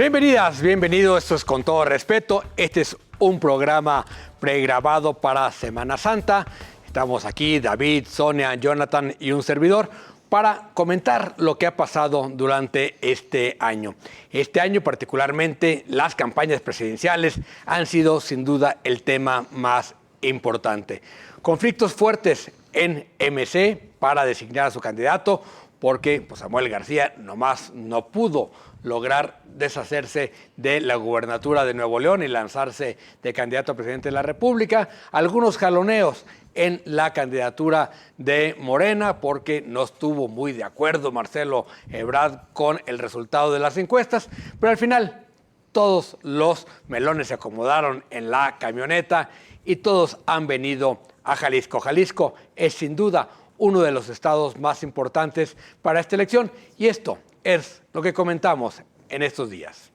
Bienvenidas, bienvenido. Esto es Con Todo Respeto. Este es un programa pregrabado para Semana Santa. Estamos aquí, David, Sonia, Jonathan y un servidor, para comentar lo que ha pasado durante este año. Este año particularmente las campañas presidenciales han sido sin duda el tema más importante. Conflictos fuertes en MC para designar a su candidato, porque Samuel García nomás no pudo lograr deshacerse de la gubernatura de Nuevo León y lanzarse de candidato a presidente de la República. Algunos jaloneos en la candidatura de Morena, porque no estuvo muy de acuerdo Marcelo Ebrard con el resultado de las encuestas, pero al final todos los melones se acomodaron en la camioneta y todos han venido a Jalisco. Jalisco es sin duda uno de los estados más importantes para esta elección y esto es lo que comentamos en estos días.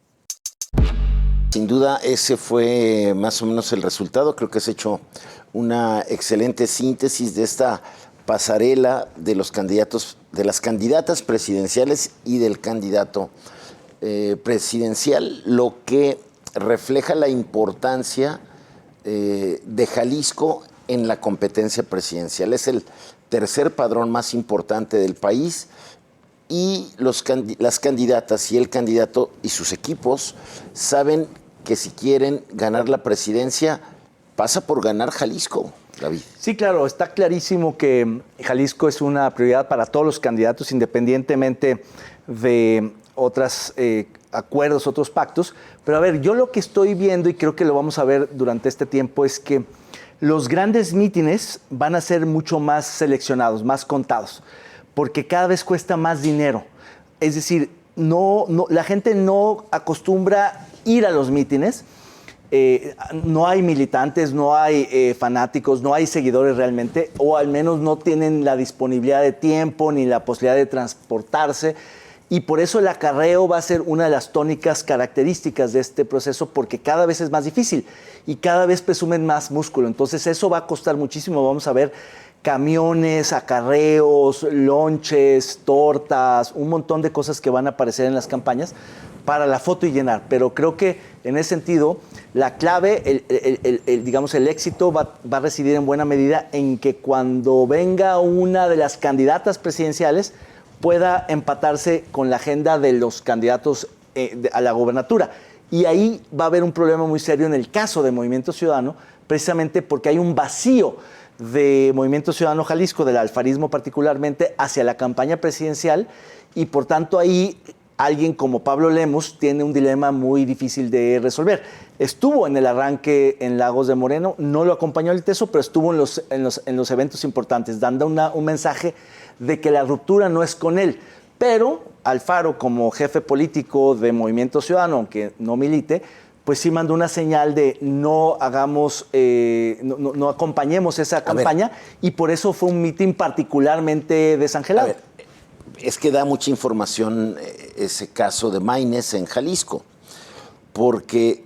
Sin duda ese fue más o menos el resultado. Creo que has hecho una excelente síntesis de esta pasarela de los candidatos, de las candidatas presidenciales y del candidato presidencial, lo que refleja la importancia de Jalisco en la competencia presidencial. Es el tercer padrón más importante del país y las candidatas y el candidato y sus equipos saben que si quieren ganar la presidencia pasa por ganar Jalisco, David. Sí, claro, está clarísimo que Jalisco es una prioridad para todos los candidatos, independientemente de otros acuerdos, otros pactos. Pero a ver, yo lo que estoy viendo, y creo que lo vamos a ver durante este tiempo, es que los grandes mítines van a ser mucho más seleccionados, más contados, porque cada vez cuesta más dinero. Es decir, la gente no acostumbra ir a los mítines. No hay militantes, no hay fanáticos, no hay seguidores realmente, o al menos no tienen la disponibilidad de tiempo ni la posibilidad de transportarse. Y por eso el acarreo va a ser una de las tónicas características de este proceso, porque cada vez es más difícil y cada vez presumen más músculo. Entonces eso va a costar muchísimo. Vamos a ver camiones, acarreos, lonches, tortas, un montón de cosas que van a aparecer en las campañas para la foto y llenar. Pero creo que en ese sentido la clave, el éxito va a residir en buena medida en que cuando venga una de las candidatas presidenciales pueda empatarse con la agenda de los candidatos a la gobernatura. Y ahí va a haber un problema muy serio en el caso de Movimiento Ciudadano, precisamente porque hay un vacío de Movimiento Ciudadano Jalisco, del alfarismo particularmente, hacia la campaña presidencial, y por tanto ahí alguien como Pablo Lemus tiene un dilema muy difícil de resolver. Estuvo en el arranque en Lagos de Moreno, no lo acompañó el Teso, pero estuvo en los eventos importantes, dando un mensaje de que la ruptura no es con él. Pero Alfaro, como jefe político de Movimiento Ciudadano, aunque no milite, pues sí mandó una señal de no hagamos, no acompañemos esa campaña, y por eso fue un mitin particularmente desangelado. Es que da mucha información ese caso de Maynes en Jalisco, porque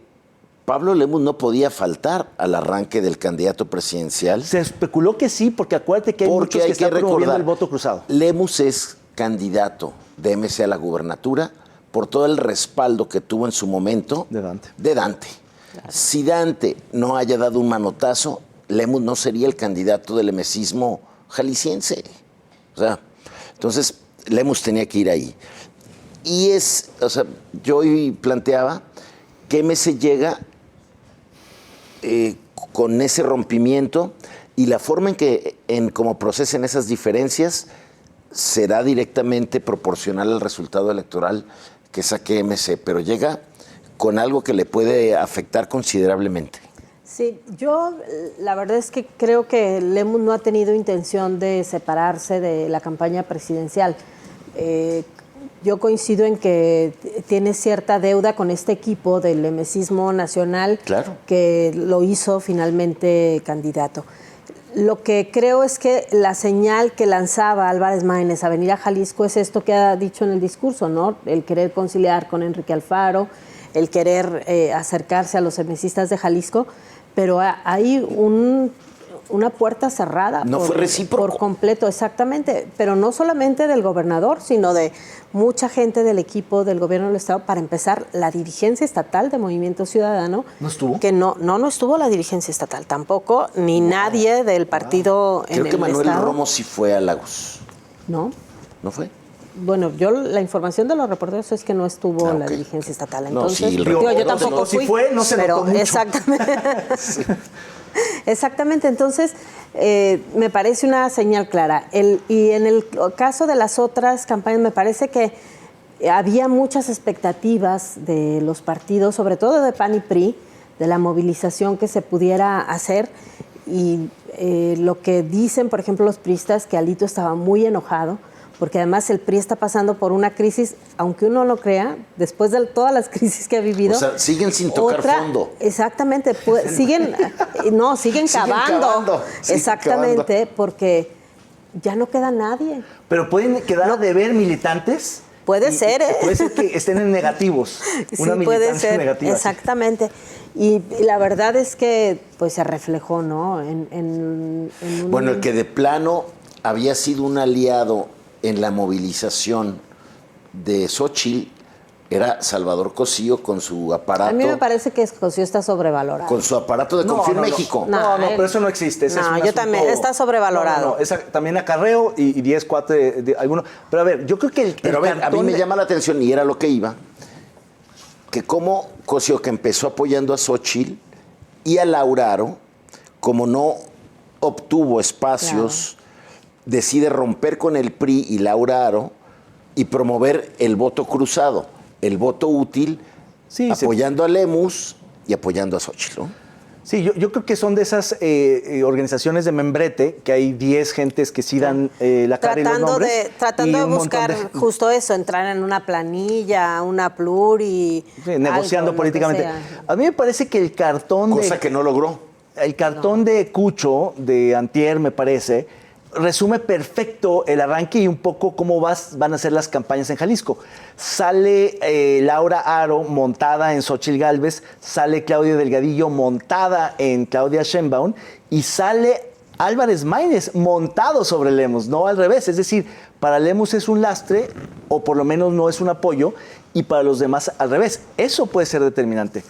Pablo Lemus no podía faltar al arranque del candidato presidencial. Se especuló que sí, porque acuérdate que hay muchos que están promoviendo el voto cruzado. Lemus es candidato de MC a la gubernatura por todo el respaldo que tuvo en su momento de Dante. Claro. Si Dante no haya dado un manotazo, Lemus no sería el candidato del emesismo jalisciense. O sea, entonces Lemus tenía que ir ahí. Y yo hoy planteaba que MC llega con ese rompimiento, y la forma en cómo procesen esas diferencias será directamente proporcional al resultado electoral que saque MC, pero llega con algo que le puede afectar considerablemente. Sí, yo la verdad es que creo que Lemus no ha tenido intención de separarse de la campaña presidencial. Yo coincido en que tiene cierta deuda con este equipo del emesismo nacional, claro, que lo hizo finalmente candidato. Lo que creo es que la señal que lanzaba Álvarez Maínez a venir a Jalisco es esto que ha dicho en el discurso, ¿no? El querer conciliar con Enrique Alfaro, el querer acercarse a los emesistas de Jalisco, pero hay una puerta cerrada. No fue recíproco. Por completo, exactamente. Pero no solamente del gobernador, sino de mucha gente del equipo del gobierno del Estado. Para empezar, la dirigencia estatal de Movimiento Ciudadano. ¿No estuvo? Que no estuvo la dirigencia estatal tampoco, ni nadie del partido en el Creo que Manuel Estado. Romo sí fue a Lagos. ¿No? ¿No fue? Bueno, la información de los reporteros es que no estuvo la Ok. dirigencia estatal. No, Entonces, sí, el digo, yo reportero tampoco no- fui. Si fue, no se pero notó mucho. exactamente. Exactamente, entonces me parece una señal clara. Y en el caso de las otras campañas, me parece que había muchas expectativas de los partidos, sobre todo de PAN y PRI, de la movilización que se pudiera hacer. Y lo que dicen, por ejemplo, los priistas, que Alito estaba muy enojado, porque además el PRI está pasando por una crisis, aunque uno lo crea, después de todas las crisis que ha vivido. O sea, siguen sin tocar fondo. Exactamente, siguen cavando. Exactamente, porque ya no queda nadie. Pero pueden quedar a deber militantes. Puede ser, ¿eh? Puede ser que estén en negativos. Sí, Una puede militancia ser, negativa. exactamente. Y la verdad es que pues se reflejó, ¿no? En un... Bueno, el que de plano había sido un aliado en la movilización de Xóchitl era Salvador Cosío con su aparato. A mí me parece que Cosío está sobrevalorado. Con su aparato de Confío en México. No, él- pero eso no existe. Ese No, es un yo asunto- también, está sobrevalorado. También acarreo y 10, 4 de alguno. Pero a ver, yo creo que el Pero a ver, a mí cartón me de- llama la atención, y era lo que iba, que como Cosío, que empezó apoyando a Xóchitl y a Laura Aro, como no obtuvo espacios, decide romper con el PRI y Laura Aro y promover el voto cruzado, el voto útil, Sí, apoyando a Lemus y apoyando a Xóchitl, ¿no? Sí, yo creo que son de esas organizaciones de membrete, que hay 10 gentes que sí dan la cara y los nombres. Tratando y de un montón buscar justo eso, entrar en una planilla, una pluri. Sí, negociando algo, lo que políticamente. sea. A mí me parece que el cartón Cosa que no logró. El cartón de Cucho, de Antier, me parece, resume perfecto el arranque y un poco cómo van a ser las campañas en Jalisco. Sale Laura Aro montada en Xóchitl Gálvez, sale Claudia Delgadillo montada en Claudia Sheinbaum y sale Álvarez Maínez montado sobre Lemus, no al revés. Es decir, para Lemus es un lastre o por lo menos no es un apoyo y para los demás al revés. Eso puede ser determinante.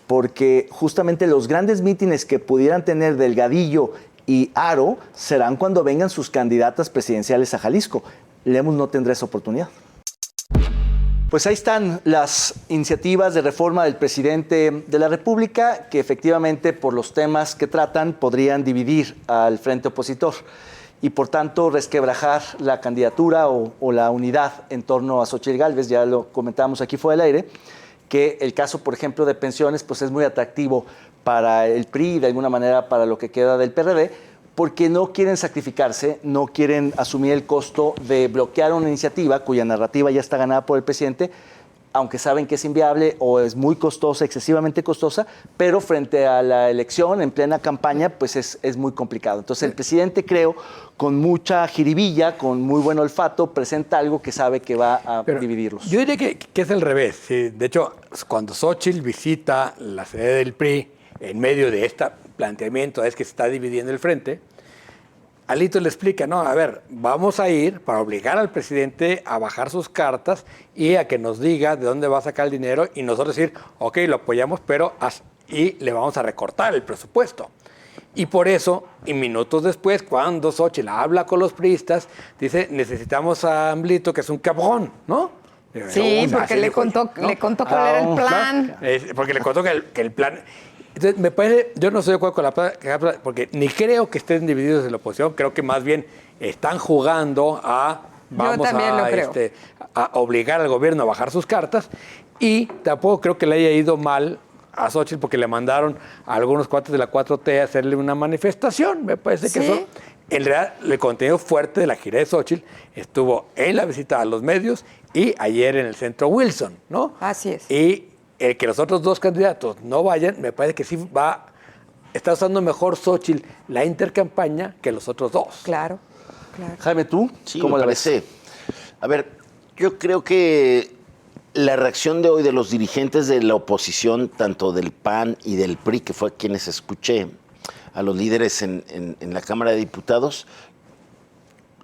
Porque justamente los grandes mítines que pudieran tener Delgadillo y Aro serán cuando vengan sus candidatas presidenciales a Jalisco. Lemus no tendrá esa oportunidad. Pues ahí están las iniciativas de reforma del presidente de la República que efectivamente por los temas que tratan podrían dividir al frente opositor y por tanto resquebrajar la candidatura o la unidad en torno a Xóchitl Gálvez. Ya lo comentábamos aquí fuera del aire, que el caso, por ejemplo, de pensiones, pues es muy atractivo para el PRI y de alguna manera para lo que queda del PRD, porque no quieren sacrificarse, no quieren asumir el costo de bloquear una iniciativa cuya narrativa ya está ganada por el presidente, aunque saben que es inviable o es muy costosa, excesivamente costosa, pero frente a la elección, en plena campaña, pues es muy complicado. Entonces el presidente, creo, con mucha jiribilla, con muy buen olfato, presenta algo que sabe que va a dividirlos. Yo diría que es el revés. Sí. De hecho, cuando Xóchitl visita la sede del PRI, en medio de este planteamiento es que se está dividiendo el frente, Alito le explica, no, a ver, vamos a ir para obligar al presidente a bajar sus cartas y a que nos diga de dónde va a sacar el dinero y nosotros decir, ok, lo apoyamos, pero y le vamos a recortar el presupuesto. Y por eso, y minutos después, cuando Xóchitl habla con los priistas, dice, necesitamos a AMLito, que es un cabrón, ¿no? Sí, porque Así le dijo, contó, ¿no? le contó cuál era el plan. Porque le contó que el plan... Entonces, me parece, yo no estoy de acuerdo con la porque ni creo que estén divididos en la oposición, creo que más bien están jugando a... Vamos también lo creo. a obligar al gobierno a bajar sus cartas y tampoco creo que le haya ido mal a Xóchitl porque le mandaron a algunos cuates de la 4T a hacerle una manifestación. Me parece que eso, en realidad, el contenido fuerte de la gira de Xóchitl estuvo en la visita a los medios y ayer en el centro Wilson, ¿no? Así es. Y el que los otros dos candidatos no vayan, me parece que sí está usando mejor Xóchitl la intercampaña que los otros dos. Claro, claro. Jaime, ¿tú? Sí, ¿Cómo me la ves? parece. A ver, yo creo que la reacción de hoy de los dirigentes de la oposición, tanto del PAN y del PRI, que fue a quienes escuché, a los líderes en la Cámara de Diputados,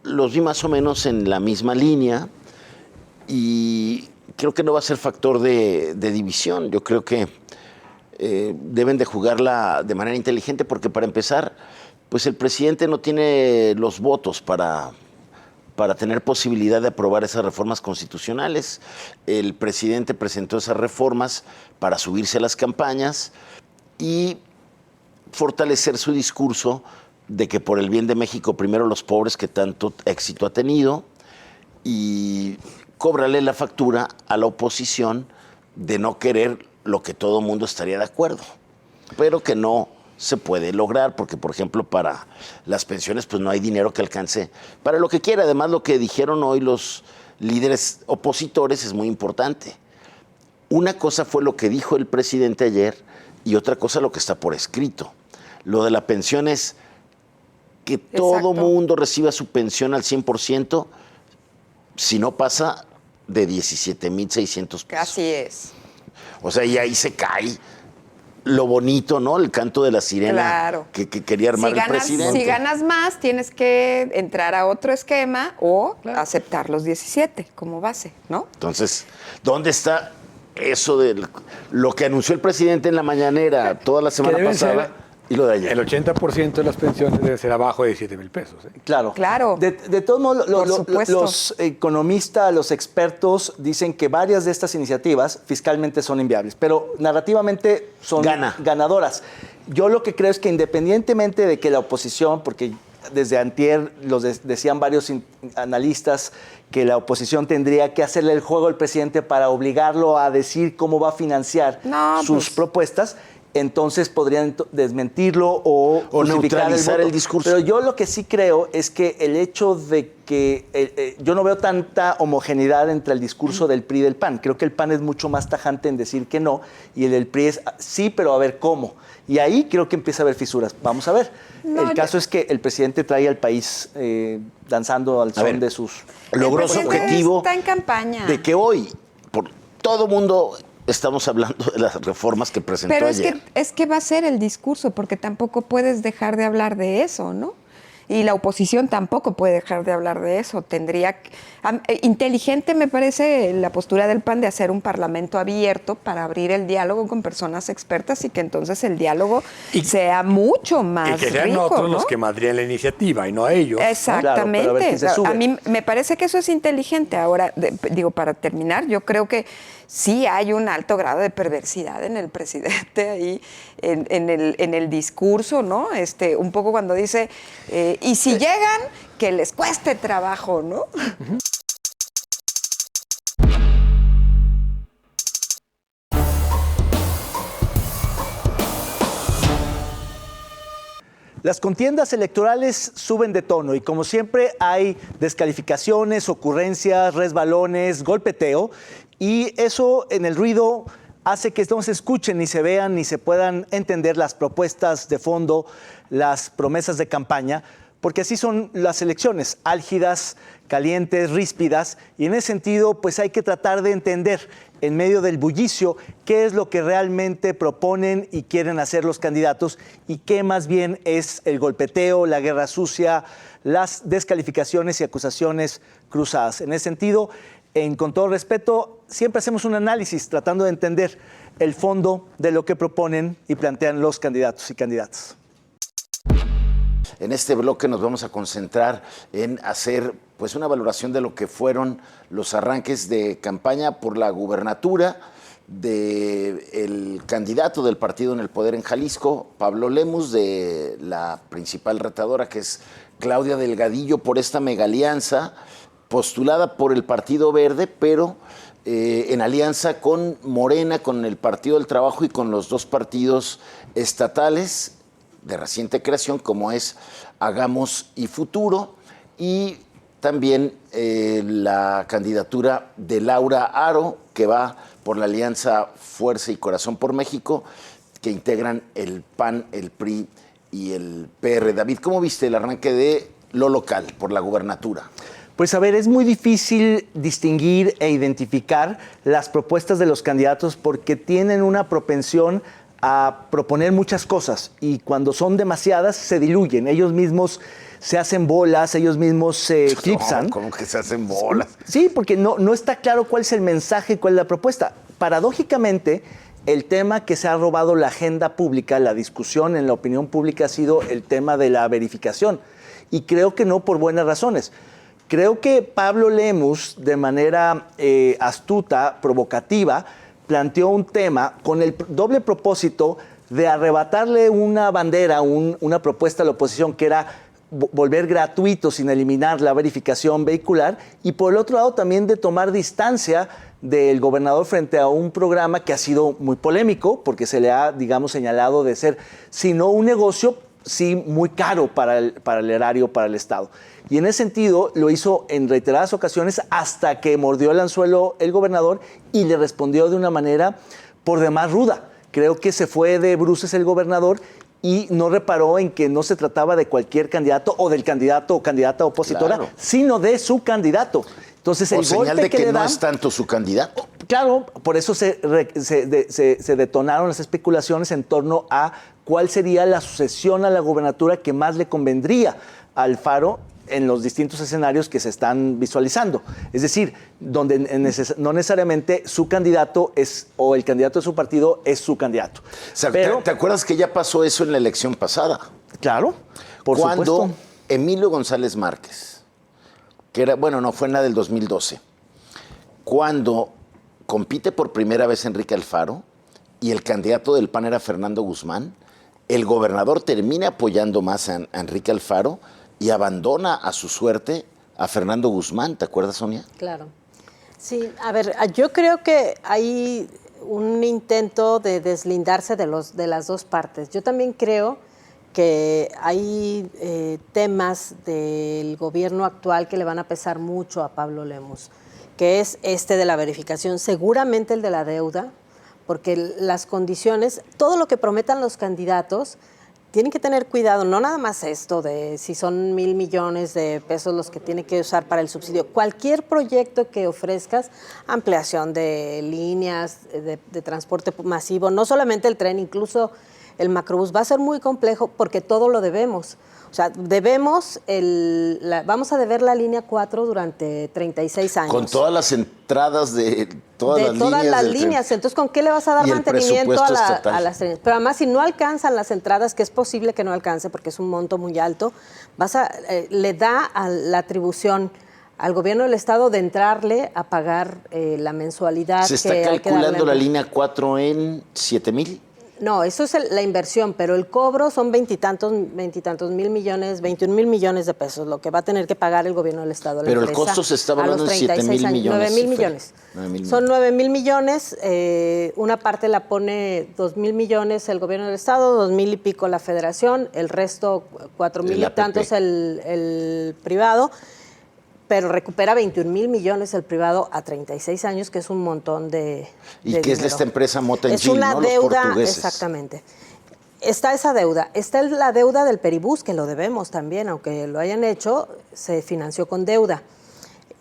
los vi más o menos en la misma línea y creo que no va a ser factor de división. Yo creo que deben de jugarla de manera inteligente porque, para empezar, pues el presidente no tiene los votos para tener posibilidad de aprobar esas reformas constitucionales. El presidente presentó esas reformas para subirse a las campañas y fortalecer su discurso de que por el bien de México primero los pobres, que tanto éxito ha tenido, y cóbrale la factura a la oposición de no querer lo que todo mundo estaría de acuerdo, pero que no se puede lograr porque, por ejemplo, para las pensiones pues no hay dinero que alcance para lo que quiera. Además, lo que dijeron hoy los líderes opositores es muy importante. Una cosa fue lo que dijo el presidente ayer y otra cosa lo que está por escrito. Lo de la pensión es que todo mundo reciba su pensión al 100%, si no pasa de 17,600 pesos. Así es. O sea, y ahí se cae lo bonito, ¿no? El canto de la sirena, Claro. que quería armar el presidente. Si ganas más, tienes que entrar a otro esquema o aceptar los 17 como base, ¿no? Entonces, ¿dónde está eso de lo que anunció el presidente en la mañanera toda la semana pasada y lo de ayer? El 80% de las pensiones debe ser abajo de 7,000 pesos. Claro. Claro. De todos modos, Por supuesto. los economistas, los expertos dicen que varias de estas iniciativas fiscalmente son inviables, pero narrativamente son ganadoras. Yo lo que creo es que, independientemente de que la oposición, porque desde antier decían varios analistas que la oposición tendría que hacerle el juego al presidente para obligarlo a decir cómo va a financiar sus propuestas, entonces podrían desmentirlo o neutralizar el discurso. Pero yo lo que sí creo es que el hecho de que yo no veo tanta homogeneidad entre el discurso del PRI y del PAN. Creo que el PAN es mucho más tajante en decir que no y el del PRI es sí, pero a ver cómo. Y ahí creo que empieza a haber fisuras. Vamos a ver. El caso es que el presidente trae al país danzando al son de sus... Logró su objetivo. Está en campaña. De que hoy, por todo mundo, estamos hablando de las reformas que presentó Pero ayer. es que va a ser el discurso, porque tampoco puedes dejar de hablar de eso, ¿no? Y la oposición tampoco puede dejar de hablar de eso. Inteligente me parece la postura del PAN de hacer un parlamento abierto para abrir el diálogo con personas expertas y que entonces el diálogo sea mucho más rico. Y que sean rico, otros ¿no? los que madrían la iniciativa y no ellos. Exactamente. Claro, pero a a mí me parece que eso es inteligente. Ahora, digo, para terminar, yo creo que sí hay un alto grado de perversidad en el presidente ahí, en el discurso, ¿no? Un poco cuando dice, y si llegan, que les cueste trabajo, ¿no? Uh-huh. Las contiendas electorales suben de tono y, como siempre, hay descalificaciones, ocurrencias, resbalones, golpeteo, y eso en el ruido hace que no se escuchen, ni se vean, ni se puedan entender las propuestas de fondo, las promesas de campaña, porque así son las elecciones, álgidas, calientes, ríspidas, y en ese sentido pues hay que tratar de entender en medio del bullicio qué es lo que realmente proponen y quieren hacer los candidatos y qué más bien es el golpeteo, la guerra sucia, las descalificaciones y acusaciones cruzadas. En ese sentido, con todo respeto, siempre hacemos un análisis tratando de entender el fondo de lo que proponen y plantean los candidatos y candidatas. En este bloque nos vamos a concentrar en hacer pues una valoración de lo que fueron los arranques de campaña por la gubernatura del candidato del partido en el poder en Jalisco, Pablo Lemus, de la principal retadora, que es Claudia Delgadillo, por esta megalianza postulada por el Partido Verde, pero en alianza con Morena, con el Partido del Trabajo y con los dos partidos estatales de reciente creación, como es Hagamos y Futuro, y también la candidatura de Laura Haro, que va por la alianza Fuerza y Corazón por México, que integran el PAN, el PRI y el PR. David, ¿cómo viste el arranque de lo local por la gubernatura? Pues a ver, es muy difícil distinguir e identificar las propuestas de los candidatos porque tienen una propensión a proponer muchas cosas y cuando son demasiadas se diluyen. Ellos mismos se hacen bolas, ellos mismos se eclipsan. No, ¿cómo que se hacen bolas? Sí, porque no está claro cuál es el mensaje y cuál es la propuesta. Paradójicamente, el tema que se ha robado la agenda pública, la discusión en la opinión pública ha sido el tema de la verificación. Y creo que no por buenas razones. Creo que Pablo Lemus, de manera astuta, provocativa, planteó un tema con el doble propósito de arrebatarle una bandera, una propuesta a la oposición que era volver gratuito sin eliminar la verificación vehicular y por el otro lado también de tomar distancia del gobernador frente a un programa que ha sido muy polémico porque se le ha, digamos, señalado de ser, si no un negocio, sí muy caro para el erario, para el Estado. Y en ese sentido lo hizo en reiteradas ocasiones hasta que mordió el anzuelo el gobernador y le respondió de una manera por demás ruda. Creo que se fue de bruces el gobernador y no reparó en que no se trataba de cualquier candidato o del candidato o candidata opositora, claro, sino de su candidato. Entonces, el señal golpe de que le no dan, es tanto su candidato. Claro, por eso se detonaron las especulaciones en torno a cuál sería la sucesión a la gubernatura que más le convendría a Alfaro en los distintos escenarios que se están visualizando. Es decir, donde no necesariamente su candidato es, o el candidato de su partido es su candidato. O sea, pero, ¿te acuerdas que ya pasó eso en la elección pasada? Claro, por cuando supuesto. Emilio González Márquez, que era, bueno, no, fue en la del 2012, cuando compite por primera vez Enrique Alfaro y el candidato del PAN era Fernando Guzmán, el gobernador termina apoyando más a Enrique Alfaro y abandona a su suerte a Fernando Guzmán. ¿Te acuerdas, Sonia? Claro. Sí, a ver, yo creo que hay un intento de deslindarse de las dos partes. Yo también creo que hay temas del gobierno actual que le van a pesar mucho a Pablo Lemus, que es este de la verificación, seguramente el de la deuda, porque las condiciones, todo lo que prometan los candidatos, tienen que tener cuidado, no nada más esto de si son 1,000 millones de pesos los que tiene que usar para el subsidio. Cualquier proyecto que ofrezcas, ampliación de líneas de transporte masivo, no solamente el tren, incluso el macrobús, va a ser muy complejo porque todo lo debemos. O sea, vamos a deber la línea 4 durante 36 años. Con todas las entradas de todas las líneas. Entonces, ¿con qué le vas a dar mantenimiento a las trenes? Pero además, si no alcanzan las entradas, que es posible que no alcance porque es un monto muy alto, le da la atribución al gobierno del Estado de entrarle a pagar la mensualidad. ¿Se está calculando la línea 4 en 7,000? No, eso es la inversión, pero el cobro son veintitantos mil millones, 21,000 millones de pesos, lo que va a tener que pagar el gobierno del Estado. Pero el costo se está hablando en 7,000 millones. 9,000 millones. Son 9,000 millones, una parte la pone 2,000 millones el gobierno del Estado, 2,000 y pico la federación, el resto 4,000 y tantos el privado. Pero recupera 21,000 millones el privado a 36 años, que es un montón de ¿Y qué es de esta empresa Mota Es una ¿no? deuda, exactamente. Está esa deuda. Está la deuda del Peribús, que lo debemos también, aunque lo hayan hecho, se financió con deuda.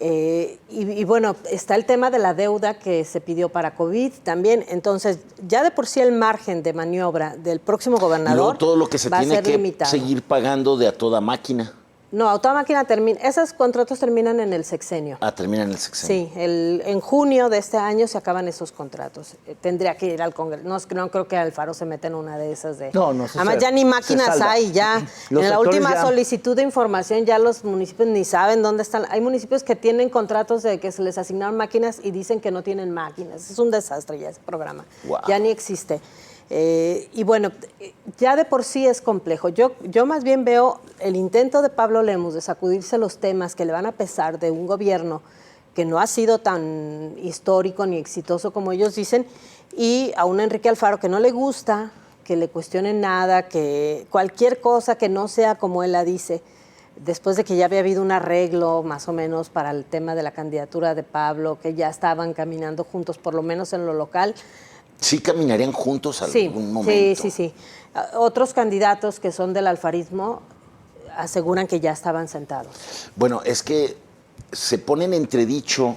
Y bueno, está el tema de la deuda que se pidió para COVID también. Entonces, ya de por sí el margen de maniobra del próximo gobernador luego todo lo que se va tiene a ser que limitado. seguir pagando de a toda máquina. No, a toda máquina termina. Esos contratos terminan en el sexenio. Ah, terminan en el sexenio. Sí, en junio de este año se acaban esos contratos. Tendría que ir al Congreso. No creo que Alfaro se meta en una de esas de. No, además, ya ni máquinas hay, ya. En la última solicitud de información ya los municipios ni saben dónde están. Hay municipios que tienen contratos de que se les asignaron máquinas y dicen que no tienen máquinas. Es un desastre ya ese programa. Wow. Ya ni existe. Y bueno, ya de por sí es complejo. Yo más bien veo el intento de Pablo Lemus de sacudirse los temas que le van a pesar de un gobierno que no ha sido tan histórico ni exitoso como ellos dicen, y a un Enrique Alfaro que no le gusta que le cuestionen nada, que cualquier cosa que no sea como él la dice, después de que ya había habido un arreglo más o menos para el tema de la candidatura de Pablo, que ya estaban caminando juntos, por lo menos en lo local. ¿Sí caminarían juntos algún momento? Sí. Otros candidatos que son del alfarismo aseguran que ya estaban sentados. Bueno, es que se pone en entredicho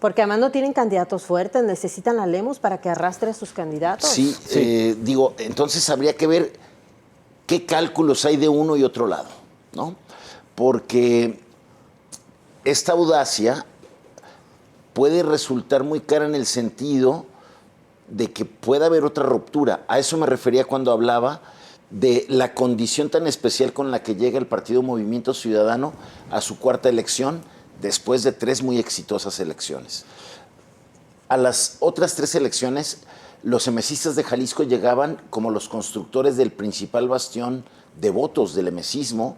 Porque además no tienen candidatos fuertes, necesitan a Lemus para que arrastre a sus candidatos. Sí, digo, entonces habría que ver qué cálculos hay de uno y otro lado, ¿no? Porque esta audacia puede resultar muy cara en el sentido de que pueda haber otra ruptura. A eso me refería cuando hablaba de la condición tan especial con la que llega el Partido Movimiento Ciudadano a su cuarta elección después de 3 muy exitosas elecciones. A las otras 3 elecciones, los emesistas de Jalisco llegaban como los constructores del principal bastión de votos del emesismo.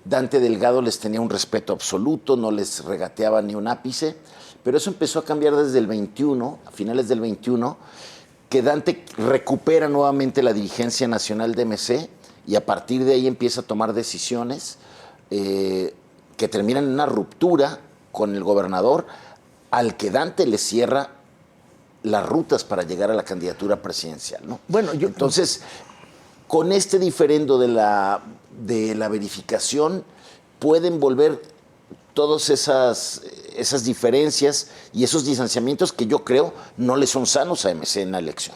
Dante Delgado les tenía un respeto absoluto, no les regateaba ni un ápice, pero eso empezó a cambiar desde el 21, a finales del 21, que Dante recupera nuevamente la dirigencia nacional de MC y a partir de ahí empieza a tomar decisiones que terminan en una ruptura con el gobernador, al que Dante le cierra las rutas para llegar a la candidatura presidencial, ¿no? Bueno, entonces, con este diferendo de la verificación, pueden volver todas esas diferencias y esos distanciamientos que yo creo no le son sanos a MC en la elección.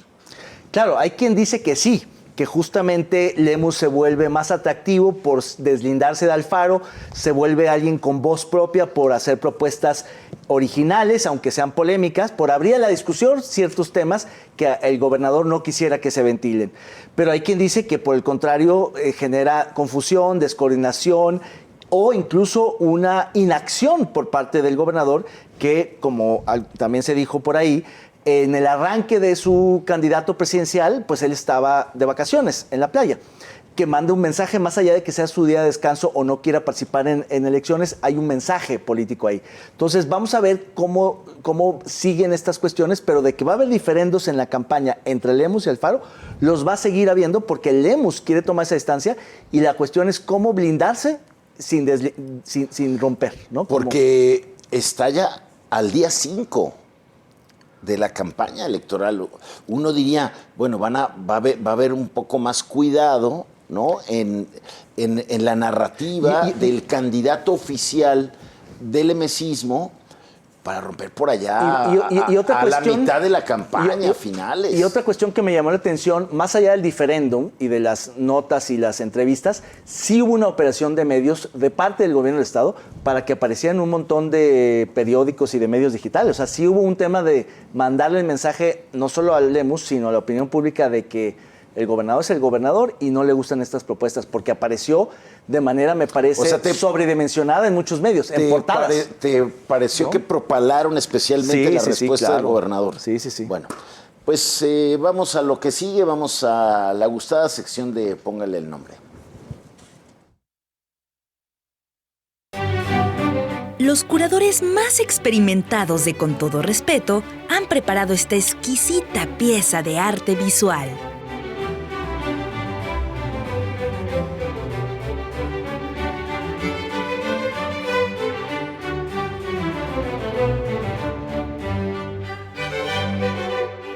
Claro, hay quien dice que sí, que justamente Lemus se vuelve más atractivo por deslindarse de Alfaro, se vuelve alguien con voz propia por hacer propuestas originales, aunque sean polémicas, por abrir a la discusión ciertos temas que el gobernador no quisiera que se ventilen. Pero hay quien dice que por el contrario genera confusión, descoordinación o incluso una inacción por parte del gobernador que, como también se dijo por ahí, en el arranque de su candidato presidencial, pues él estaba de vacaciones en la playa, que manda un mensaje más allá de que sea su día de descanso o no quiera participar en elecciones, hay un mensaje político ahí. Entonces vamos a ver cómo siguen estas cuestiones, pero de que va a haber diferendos en la campaña entre Lemus y Alfaro, los va a seguir habiendo porque Lemus quiere tomar esa distancia y la cuestión es cómo blindarse sin romper, ¿no? Porque está ya al día 5 de la campaña electoral. Uno diría, bueno, va a haber un poco más cuidado, ¿no? En la narrativa del candidato oficial del emesismo para romper por allá y otra a la cuestión, mitad de la campaña, finales. Y otra cuestión que me llamó la atención, más allá del diferéndum y de las notas y las entrevistas, sí hubo una operación de medios de parte del gobierno del Estado para que aparecieran un montón de periódicos y de medios digitales. O sea, sí hubo un tema de mandarle el mensaje no solo al Lemus, sino a la opinión pública de que el gobernador es el gobernador y no le gustan estas propuestas, porque apareció de manera, me parece, sobredimensionada en muchos medios, en portadas. ¿Te pareció, ¿no?, que propalaron especialmente la respuesta del gobernador? Sí. Bueno, pues vamos a lo que sigue, vamos a la gustada sección de Póngale el Nombre. Los curadores más experimentados de Con Todo Respeto han preparado esta exquisita pieza de arte visual.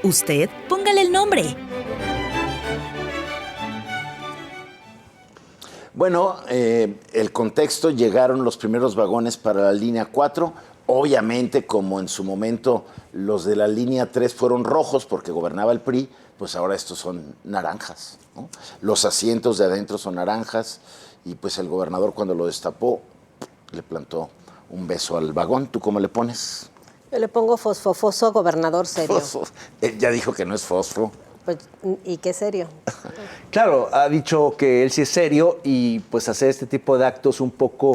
Usted póngale el nombre. Bueno, el contexto, llegaron los primeros vagones para la línea 4. Obviamente, como en su momento los de la línea 3 fueron rojos porque gobernaba el PRI, pues ahora estos son naranjas, ¿no? Los asientos de adentro son naranjas y pues el gobernador cuando lo destapó le plantó un beso al vagón. ¿Tú cómo le pones? Yo le pongo fosfofoso, gobernador serio. Ya dijo que no es fosfo. Pues, ¿y qué serio? Claro, ha dicho que él sí es serio y pues hacer este tipo de actos un poco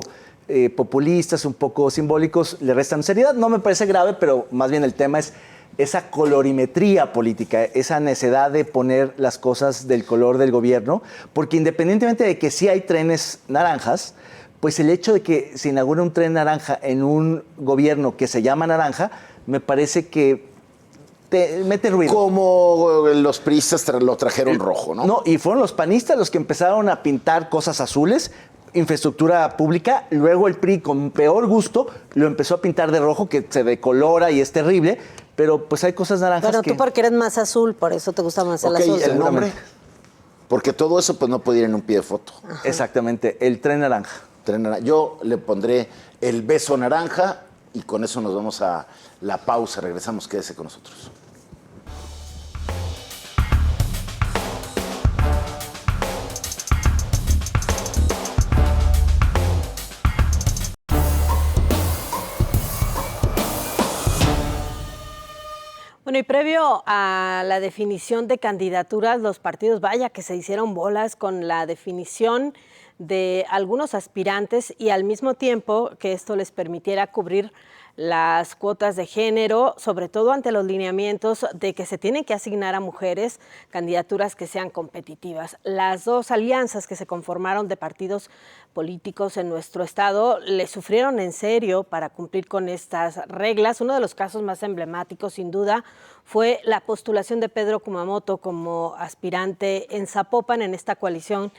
populistas, un poco simbólicos, le restan seriedad. No me parece grave, pero más bien el tema es esa colorimetría política, esa necesidad de poner las cosas del color del gobierno, porque independientemente de que sí hay trenes naranjas, pues el hecho de que se inaugure un tren naranja en un gobierno que se llama naranja, me parece que te mete ruido. Como los priistas lo trajeron rojo, ¿no? No, y fueron los panistas los que empezaron a pintar cosas azules, infraestructura pública, luego el PRI con peor gusto lo empezó a pintar de rojo, que se decolora y es terrible, pero pues hay cosas naranjas. Pero tú porque eres más azul, por eso te gusta más el azul. ¿El nombre? Porque todo eso pues no puede ir en un pie de foto. Ajá. Exactamente, el tren naranja. Yo le pondré el beso naranja y con eso nos vamos a la pausa. Regresamos, quédese con nosotros. Bueno, y previo a la definición de candidaturas, los partidos, vaya que se hicieron bolas con la definición de algunos aspirantes y al mismo tiempo que esto les permitiera cubrir las cuotas de género, sobre todo ante los lineamientos de que se tienen que asignar a mujeres candidaturas que sean competitivas. Las dos alianzas que se conformaron de partidos políticos en nuestro estado le sufrieron en serio para cumplir con estas reglas. Uno de los casos más emblemáticos, sin duda, fue la postulación de Pedro Kumamoto como aspirante en Zapopan en esta coalición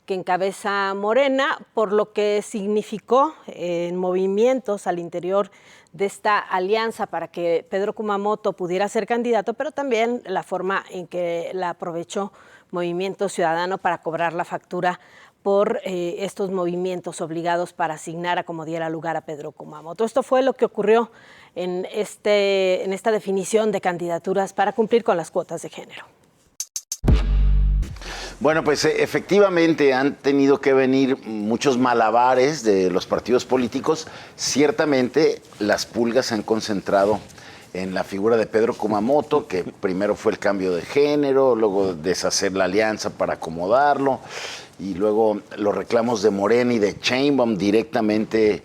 que encabeza Morena, por lo que significó en movimientos al interior de esta alianza para que Pedro Kumamoto pudiera ser candidato, pero también la forma en que la aprovechó Movimiento Ciudadano para cobrar la factura por estos movimientos obligados para asignar a como diera lugar a Pedro Kumamoto. Esto fue lo que ocurrió en esta definición de candidaturas para cumplir con las cuotas de género. Bueno, pues efectivamente han tenido que venir muchos malabares de los partidos políticos. Ciertamente las pulgas se han concentrado en la figura de Pedro Kumamoto, que primero fue el cambio de género, luego deshacer la alianza para acomodarlo, y luego los reclamos de Morena y de Sheinbaum directamente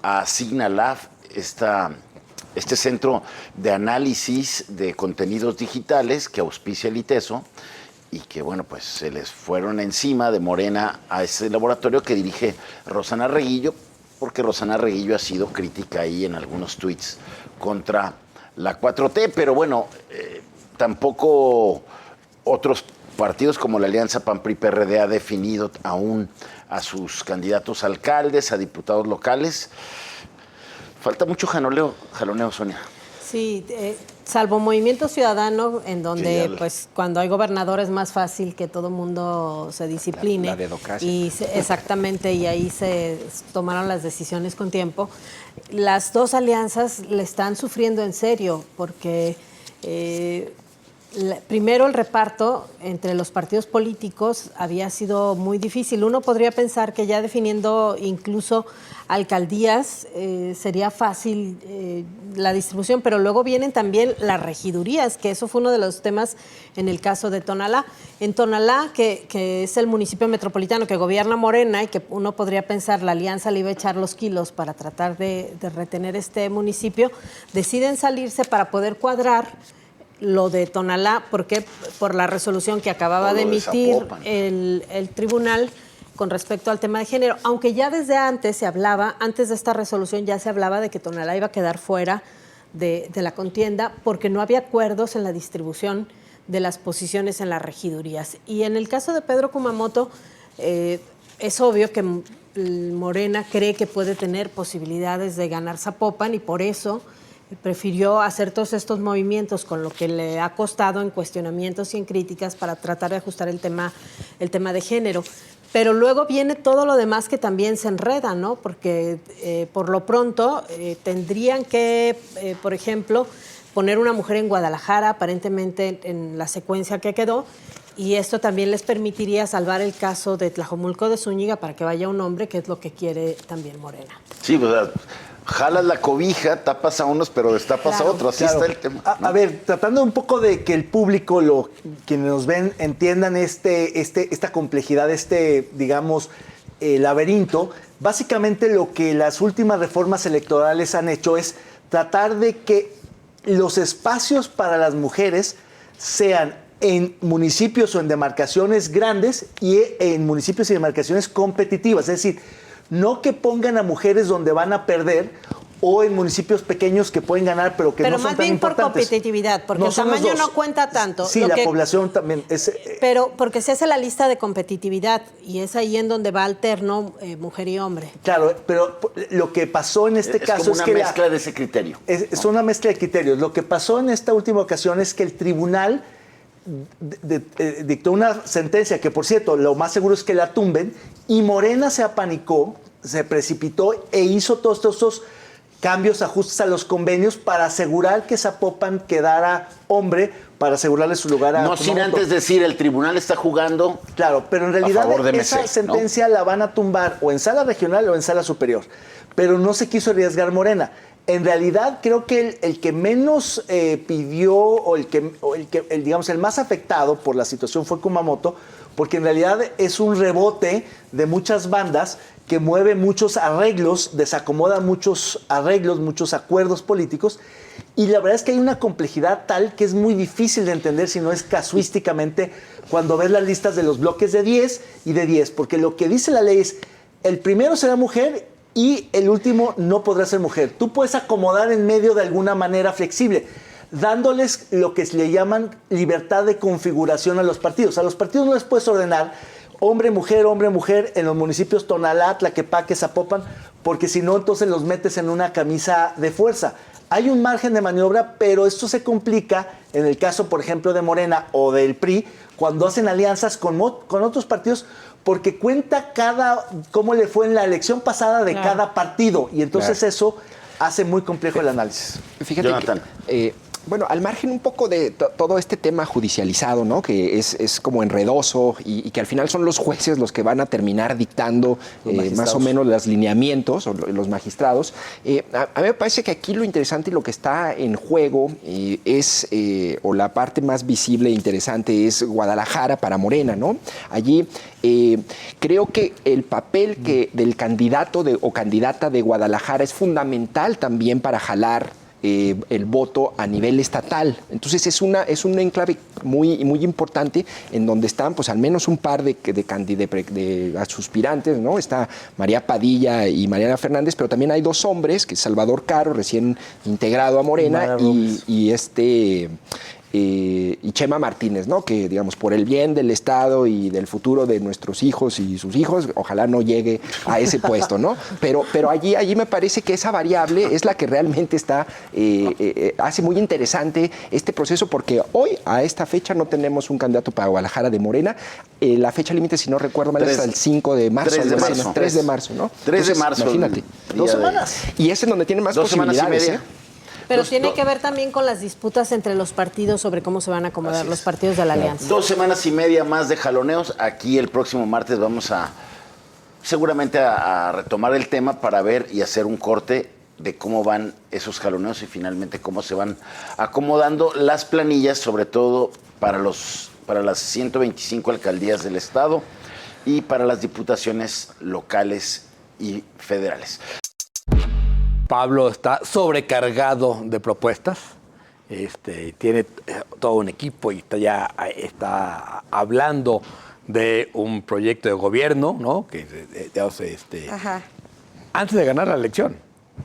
a Signalab, este centro de análisis de contenidos digitales que auspicia el ITESO, y que, bueno, pues se les fueron encima de Morena a ese laboratorio que dirige Rosana Reguillo, porque Rosana Reguillo ha sido crítica ahí en algunos tuits contra la 4T, pero bueno, tampoco otros partidos como la Alianza PAN-PRI-PRD ha definido aún a sus candidatos a alcaldes, a diputados locales. Falta mucho jaloneo, Sonia. Sí, salvo Movimiento Ciudadano, en donde pues cuando hay gobernador es más fácil que todo el mundo se discipline. La dedocracia. Exactamente, y ahí se tomaron las decisiones con tiempo. Las dos alianzas le están sufriendo en serio, porque primero el reparto entre los partidos políticos había sido muy difícil. Uno podría pensar que ya definiendo incluso alcaldías sería fácil la distribución, pero luego vienen también las regidurías, que eso fue uno de los temas en el caso de Tonalá. En Tonalá, que es el municipio metropolitano que gobierna Morena y que uno podría pensar la alianza le iba a echar los kilos para tratar de retener este municipio, deciden salirse para poder cuadrar lo de Tonalá, porque por la resolución que acababa de emitir el tribunal con respecto al tema de género, aunque ya desde antes se hablaba, antes de esta resolución ya se hablaba de que Tonalá iba a quedar fuera de la contienda porque no había acuerdos en la distribución de las posiciones en las regidurías. Y en el caso de Pedro Kumamoto, es obvio que Morena cree que puede tener posibilidades de ganar Zapopan y por eso prefirió hacer todos estos movimientos con lo que le ha costado en cuestionamientos y en críticas para tratar de ajustar el tema de género. Pero luego viene todo lo demás que también se enreda, ¿no? Porque por lo pronto tendrían que, por ejemplo, poner una mujer en Guadalajara, aparentemente en la secuencia que quedó, y esto también les permitiría salvar el caso de Tlajomulco de Zúñiga para que vaya un hombre, que es lo que quiere también Morena. Sí, pues jalas la cobija, tapas a unos, pero destapas a otros. Así está el tema. A ver, tratando un poco de que el público, quienes nos ven, entiendan esta complejidad, digamos, laberinto, básicamente lo que las últimas reformas electorales han hecho es tratar de que los espacios para las mujeres sean en municipios o en demarcaciones grandes y en municipios y demarcaciones competitivas, es decir, no que pongan a mujeres donde van a perder o en municipios pequeños que pueden ganar pero que no son tan importantes. Pero más bien por competitividad, porque el tamaño no cuenta tanto. Sí, la población también es... Pero porque se hace la lista de competitividad y es ahí en donde va alterno mujer y hombre. Claro, pero lo que pasó en este caso es que... Es una mezcla de ese criterio. Es una mezcla de criterios. Lo que pasó en esta última ocasión es que el tribunal dictó una sentencia que, por cierto, lo más seguro es que la tumben, y Morena se apanicó, se precipitó e hizo todos estos cambios, ajustes a los convenios para asegurar que Zapopan quedara hombre, para asegurarle su lugar a No sin Kumamoto. antes decir, el tribunal está jugando. Claro, pero en realidad favor de esa MC, sentencia la van a tumbar o en sala regional o en sala superior. Pero no se quiso arriesgar Morena. En realidad creo que el que menos pidió o el más afectado por la situación fue Kumamoto, porque en realidad es un rebote de muchas bandas que mueve muchos arreglos, desacomoda muchos arreglos, muchos acuerdos políticos, y la verdad es que hay una complejidad tal que es muy difícil de entender si no es casuísticamente cuando ves las listas de los bloques de 10 y de 10, porque lo que dice la ley es, el primero será mujer y el último no podrá ser mujer. Tú puedes acomodar en medio de alguna manera flexible, dándoles lo que le llaman libertad de configuración a los partidos. A los partidos no les puedes ordenar hombre, mujer en los municipios Tonalá, Tlaquepaque, Zapopan, porque si no, entonces los metes en una camisa de fuerza. Hay un margen de maniobra, pero esto se complica en el caso, por ejemplo, de Morena o del PRI, cuando hacen alianzas con otros partidos, porque cuenta cómo le fue en la elección pasada de cada partido, y entonces eso hace muy complejo el análisis. Fíjate Jonathan. que, bueno, al margen un poco de todo este tema judicializado, ¿no? Que es como enredoso y que al final son los jueces los que van a terminar dictando más o menos los lineamientos, o los magistrados. A mí me parece que aquí lo interesante y lo que está en juego o la parte más visible e interesante es Guadalajara para Morena, ¿no? Allí creo que el papel del candidato o candidata de Guadalajara es fundamental también para jalar el voto a nivel estatal. Entonces es un enclave muy, muy importante en donde están pues al menos un par de aspirantes, ¿no? Está María Padilla y Mariana Fernández, pero también hay dos hombres, que es Salvador Caro, recién integrado a Morena, y Chema Martínez, ¿no? Que, digamos, por el bien del Estado y del futuro de nuestros hijos y sus hijos, ojalá no llegue a ese puesto, ¿no? Pero allí me parece que esa variable es la que realmente hace muy interesante este proceso, porque hoy, a esta fecha, no tenemos un candidato para Guadalajara de Morena. La fecha límite, si no recuerdo mal, es el 5 de marzo. 3 de marzo. 3 de marzo, ¿no? 3 de marzo. Imagínate. 2 semanas. Y es en donde tiene más 2 semanas y posibilidades, media. Pero tiene que ver también con las disputas entre los partidos sobre cómo se van a acomodar los partidos de la alianza. 2 semanas y media más de jaloneos. Aquí el próximo martes vamos seguramente a retomar el tema para ver y hacer un corte de cómo van esos jaloneos y finalmente cómo se van acomodando las planillas, sobre todo para las 125 alcaldías del Estado y para las diputaciones locales y federales. Pablo está sobrecargado de propuestas, tiene todo un equipo y está hablando de un proyecto de gobierno, ¿no? Que antes de ganar la elección.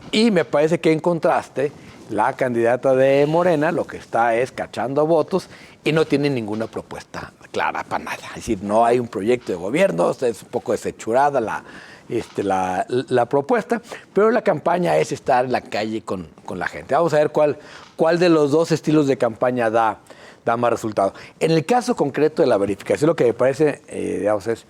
Y me parece que en contraste, la candidata de Morena lo que está es cachando votos y no tiene ninguna propuesta clara para nada. Es decir, no hay un proyecto de gobierno, es un poco desechurada la propuesta, pero la campaña es estar en la calle con la gente. Vamos a ver cuál de los dos estilos de campaña da más resultado. En el caso concreto de la verificación, lo que me parece, es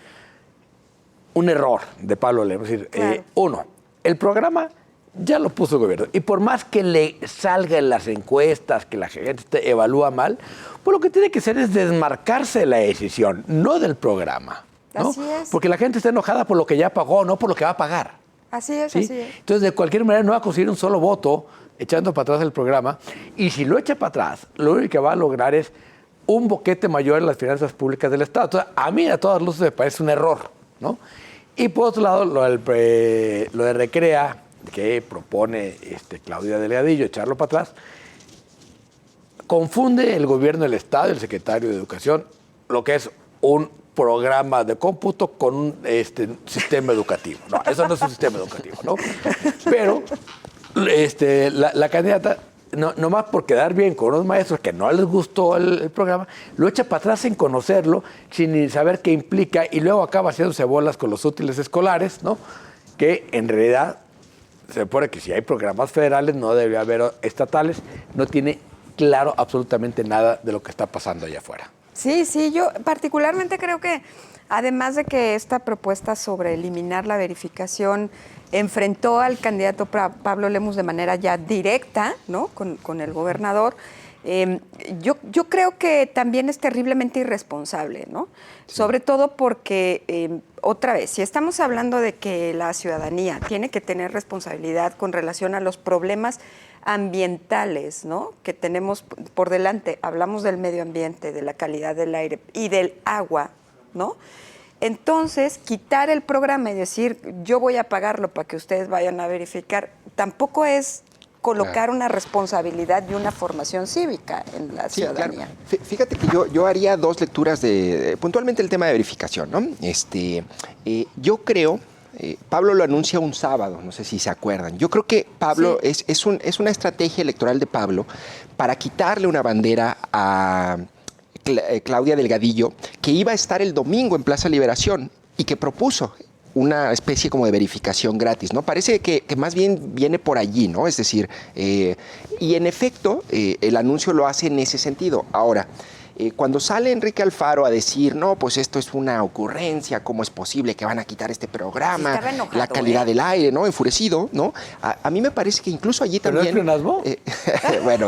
un error de Pablo Lemos. Es decir, claro. Uno, el programa ya lo puso el gobierno. Y por más que le salga en las encuestas, que la gente evalúa mal, pues lo que tiene que hacer es desmarcarse de la decisión, no del programa, ¿no? Así es. Porque la gente está enojada por lo que ya pagó, no por lo que va a pagar. Así es, ¿sí? así es. Entonces, de cualquier manera, no va a conseguir un solo voto echando para atrás el programa. Y si lo echa para atrás, lo único que va a lograr es un boquete mayor en las finanzas públicas del Estado. Entonces, a mí, a todas luces, me parece un error, ¿no? Y por otro lado, lo de Recrea, que propone Claudia Delgadillo, echarlo para atrás, confunde el gobierno del Estado, el secretario de Educación, lo que es un programa de cómputo con un sistema educativo. No, eso no es un sistema educativo, ¿no? Pero la candidata, nomás por quedar bien con unos maestros que no les gustó el programa, lo echa para atrás sin conocerlo, sin ni saber qué implica, y luego acaba haciéndose bolas con los útiles escolares, ¿no? Que en realidad se supone que si hay programas federales no debe haber estatales, no tiene claro absolutamente nada de lo que está pasando allá afuera. Sí, yo particularmente creo que Además de que esta propuesta sobre eliminar la verificación enfrentó al candidato Pablo Lemus de manera ya directa, ¿no? con el gobernador. Yo creo que también es terriblemente irresponsable, ¿no? Sí. Sobre todo porque, otra vez, si estamos hablando de que la ciudadanía tiene que tener responsabilidad con relación a los problemas ambientales, ¿no? que tenemos por delante, hablamos del medio ambiente, de la calidad del aire y del agua, ¿no? Entonces, quitar el programa y decir, yo voy a pagarlo para que ustedes vayan a verificar, tampoco es colocar una responsabilidad y una formación cívica en la ciudadanía. Claro. Fíjate que yo haría dos lecturas puntualmente el tema de verificación, ¿no? Yo creo, Pablo lo anuncia un sábado, no sé si se acuerdan. Yo creo que Pablo sí. es una estrategia electoral de Pablo para quitarle una bandera a Claudia Delgadillo, que iba a estar el domingo en Plaza Liberación y que propuso una especie como de verificación gratis, ¿no? Parece que más bien viene por allí, ¿no? Es decir, y en efecto, el anuncio lo hace en ese sentido. Ahora, cuando sale Enrique Alfaro a decir, no, pues esto es una ocurrencia, ¿cómo es posible que van a quitar este programa? Estaba enojado, la calidad del aire, ¿no? Enfurecido, ¿no? A mí me parece que incluso allí también... ¿Pero no es pleonasmo? Bueno,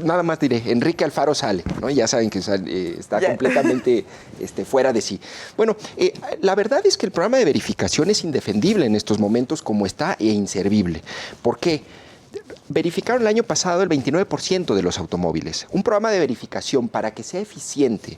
nada más diré, Enrique Alfaro sale, ¿no? Ya saben que está completamente fuera de sí. Bueno, la verdad es que el programa de verificación es indefendible en estos momentos como está e inservible. ¿Por qué? Verificaron el año pasado el 29% de los automóviles. Un programa de verificación para que sea eficiente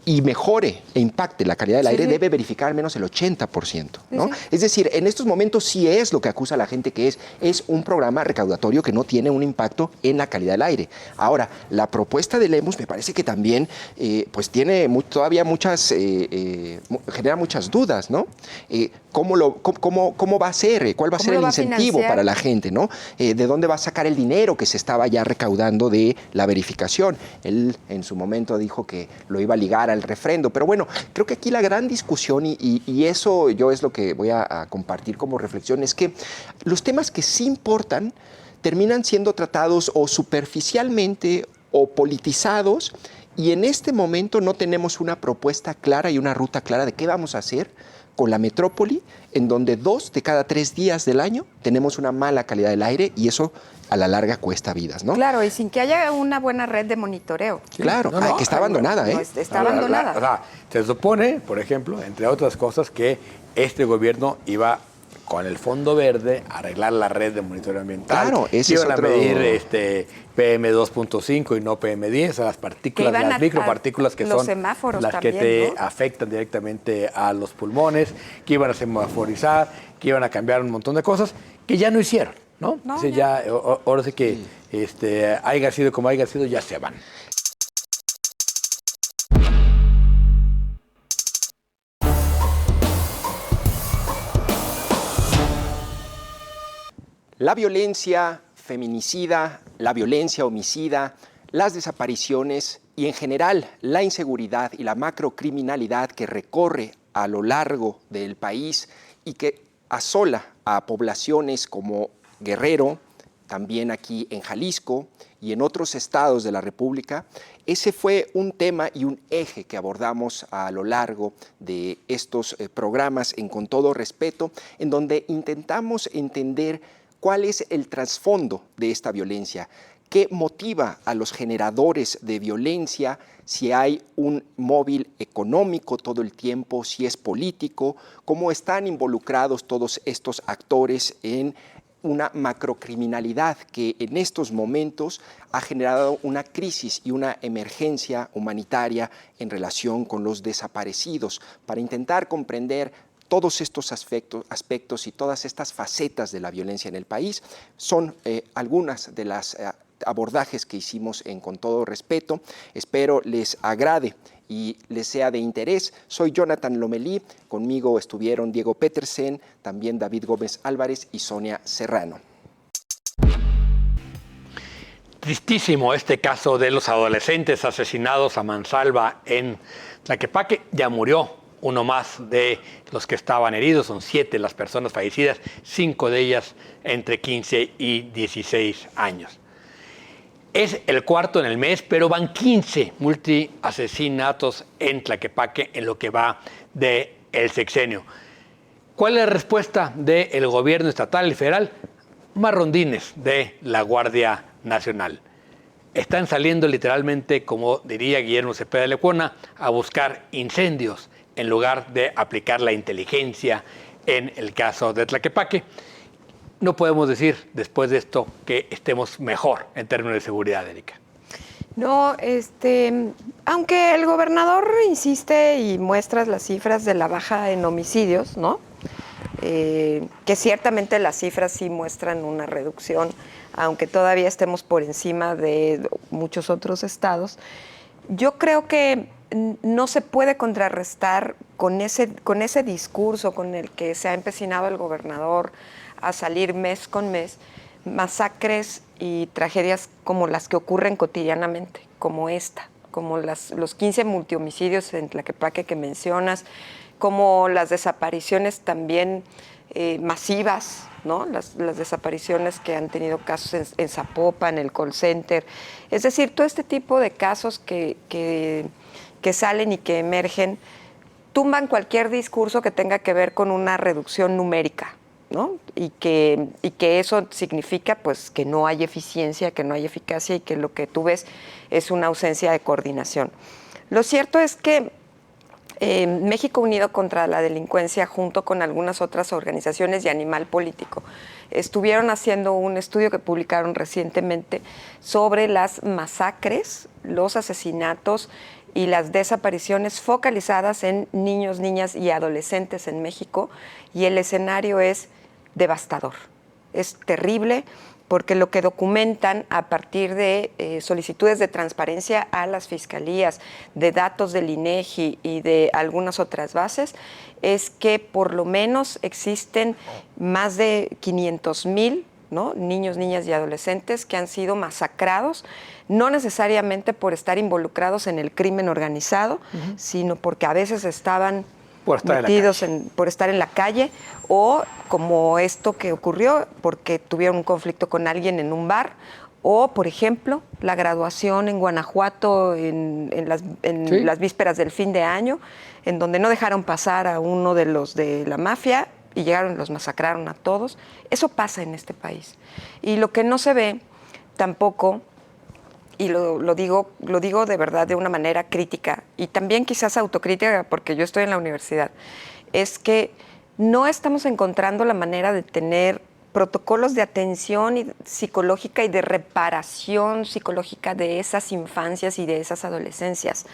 y mejore e impacte la calidad del aire, debe verificar al menos el 80%, ¿no? Sí. Es decir, en estos momentos sí es lo que acusa la gente que es un programa recaudatorio que no tiene un impacto en la calidad del aire. Ahora, la propuesta de Lemus me parece que también pues tiene todavía genera muchas dudas, ¿no? ¿Cómo va a ser? ¿Cuál va a ser el incentivo para la gente, ¿no? ¿De dónde va a sacar el dinero que se estaba ya recaudando de la verificación? Él en su momento dijo que lo iba a ligar al refrendo, pero bueno, creo que aquí la gran discusión, y eso yo es lo que voy a compartir como reflexión, es que los temas que sí importan terminan siendo tratados o superficialmente o politizados, y en este momento no tenemos una propuesta clara y una ruta clara de qué vamos a hacer con la metrópoli, en donde 2 de cada 3 días del año tenemos una mala calidad del aire, y eso a la larga cuesta vidas, ¿no? Claro, y sin que haya una buena red de monitoreo. Sí. Claro, que está abandonada, ¿eh? No, está abandonada. O sea, se supone, por ejemplo, entre otras cosas, que este gobierno iba con el Fondo Verde a arreglar la red de monitoreo ambiental. Claro, ese iban es otro... a medir PM2.5 y no PM10, las partículas, las micropartículas que son las también, que te ¿no? afectan directamente a los pulmones, que iban a semaforizar, que iban a cambiar un montón de cosas que ya no hicieron, ¿no? No, sí, ya, ahora sí que haya sido como haya sido, ya se van. La violencia feminicida, la violencia homicida, las desapariciones y en general la inseguridad y la macrocriminalidad que recorre a lo largo del país y que asola a poblaciones como Guerrero, también aquí en Jalisco y en otros estados de la República, ese fue un tema y un eje que abordamos a lo largo de estos programas en Con Todo Respeto, en donde intentamos entender cuál es el trasfondo de esta violencia, qué motiva a los generadores de violencia, si hay un móvil económico todo el tiempo, si es político, cómo están involucrados todos estos actores en una macrocriminalidad que en estos momentos ha generado una crisis y una emergencia humanitaria en relación con los desaparecidos, para intentar comprender todos estos aspectos y todas estas facetas de la violencia en el país. Son algunas de las abordajes que hicimos en Con Todo Respeto. Espero les agrade y les sea de interés. Soy Jonathan Lomelí, conmigo estuvieron Diego Petersen, también David Gómez Álvarez y Sonia Serrano. Tristísimo este caso de los adolescentes asesinados a mansalva en Tlaquepaque. Ya murió uno más de los que estaban heridos, son 7 las personas fallecidas, 5 de ellas entre 15 y 16 años. Es el cuarto en el mes, pero van 15 multiasesinatos en Tlaquepaque en lo que va del sexenio. ¿Cuál es la respuesta del gobierno estatal y federal? Más rondines de la Guardia Nacional. Están saliendo literalmente, como diría Guillermo Cepeda Lecuona, a buscar incendios en lugar de aplicar la inteligencia en el caso de Tlaquepaque. No podemos decir después de esto que estemos mejor en términos de seguridad, Erika. No, aunque el gobernador insiste y muestra las cifras de la baja en homicidios, ¿no? Que ciertamente las cifras sí muestran una reducción, aunque todavía estemos por encima de muchos otros estados. Yo creo que no se puede contrarrestar con ese discurso con el que se ha empecinado el gobernador a salir mes con mes, masacres y tragedias como las que ocurren cotidianamente, como esta, como los 15 multihomicidios en Tlaquepaque que mencionas, como las desapariciones también masivas, ¿no? Las desapariciones que han tenido casos en Zapopan, en el call center. Es decir, todo este tipo de casos que salen y que emergen tumban cualquier discurso que tenga que ver con una reducción numérica, ¿no? Y que eso significa pues que no hay eficiencia, que no hay eficacia y que lo que tú ves es una ausencia de coordinación. Lo cierto es que México Unido contra la Delincuencia, junto con algunas otras organizaciones y Animal Político, estuvieron haciendo un estudio que publicaron recientemente sobre las masacres, los asesinatos y las desapariciones focalizadas en niños, niñas y adolescentes en México, y el escenario es devastador, es terrible, porque lo que documentan a partir de solicitudes de transparencia a las fiscalías, de datos del INEGI y de algunas otras bases, es que por lo menos existen más de 500,000, ¿no?, niños, niñas y adolescentes que han sido masacrados, no necesariamente por estar involucrados en el crimen organizado, sino porque a veces estaban metidos por estar en la calle, o como esto que ocurrió porque tuvieron un conflicto con alguien en un bar, o por ejemplo la graduación en Guanajuato en las vísperas del fin de año, en donde no dejaron pasar a uno de los de la mafia y llegaron y los masacraron a todos. Eso pasa en este país. Y lo que no se ve tampoco, y lo digo de verdad de una manera crítica y también quizás autocrítica porque yo estoy en la universidad, es que no estamos encontrando la manera de tener protocolos de atención psicológica y de reparación psicológica de esas infancias y de esas adolescencias.